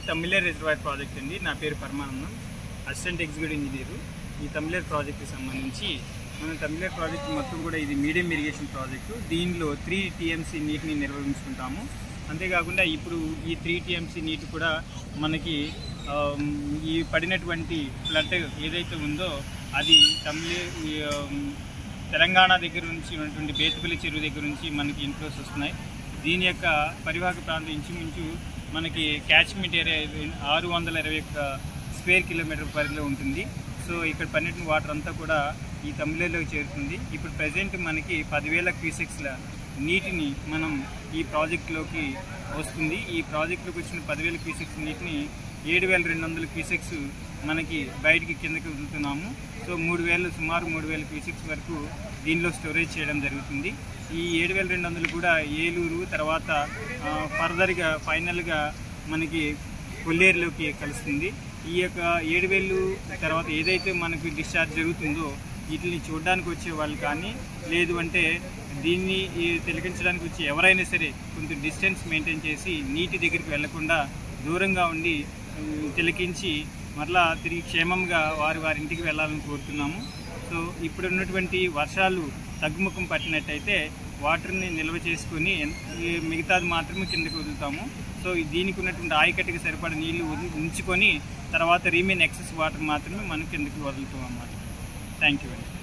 Tammileru reservoir project అండి. నా పేరు పరమానందం, అసిస్టెంట్ ఎగ్జిక్యూటివ్ ఇంజనీర్. ఈ తమిళేరు ప్రాజెక్ట్కి సంబంధించి మన తమిళేరు ప్రాజెక్ట్ మొత్తం కూడా ఇది మీడియం ఇరిగేషన్ ప్రాజెక్టు. దీనిలో 3 TMC నీటిని నిర్వహించుకుంటాము. అంతేకాకుండా ఇప్పుడు ఈ 3 TMC నీటి కూడా మనకి ఈ పడినటువంటి ఫ్లడ్ ఏదైతే ఉందో అది తెలంగాణ దగ్గర నుంచి ఉన్నటువంటి బేతుపల్లి చెరువు దగ్గర నుంచి మనకి ఇన్ఫ్లోస్ వస్తున్నాయి. దీని యొక్క పరివాహక ప్రాంతం ఇంచుమించు మనకి క్యాచ్మెంట్ ఏరియా 621 స్క్వేర్ కిలోమీటర్ పరిధిలో ఉంటుంది. సో ఇక్కడ పన్నెండు వాటర్ అంతా కూడా ఈ తమిళేరులోకి చేరుతుంది. ఇప్పుడు ప్రజెంట్ మనకి 10,000 క్యూసెక్స్ల నీటిని మనం ఈ ప్రాజెక్టులోకి వస్తుంది. ఈ ప్రాజెక్టులోకి వచ్చిన 10,000 క్యూసెక్స్ నీటిని 7,200 క్యూసెక్స్ మనకి బయటికి కిందకి వదులుతున్నాము. సో సుమారు 3,000 క్యూసెక్స్ వరకు దీనిలో స్టోరేజ్ చేయడం జరుగుతుంది. ఈ 7,200 కూడా ఏలూరు తర్వాత ఫర్దర్గా ఫైనల్గా మనకి కొల్లేరులోకి కలుస్తుంది. ఈ యొక్క 7,000 తర్వాత ఏదైతే మనకు డిశ్చార్జ్ జరుగుతుందో వీటిని చూడడానికి వచ్చే వాళ్ళు కానీ లేదు అంటే దీన్ని తిలకించడానికి వచ్చి ఎవరైనా సరే కొంచెం డిస్టెన్స్ మెయింటైన్ చేసి నీటి దగ్గరికి వెళ్లకుండా దూరంగా ఉండి తిలకించి మరలా తిరిగి క్షేమంగా వారి ఇంటికి వెళ్ళాలని కోరుతున్నాము. సో ఇప్పుడు ఉన్నటువంటి వర్షాలు తగ్గుముఖం పట్టినట్టయితే వాటర్ని నిల్వ చేసుకొని మిగతాది మాత్రమే కిందకి వదులుతాము. సో దీనికి ఉన్నటువంటి ఆయకట్టుకి సరిపడ నీళ్లు ఉంచుకొని తర్వాత రీమైన్ ఎక్సెస్ వాటర్ మాత్రమే మనం కిందకి వదులుతాం అన్నమాట. థ్యాంక్ యూ అండి.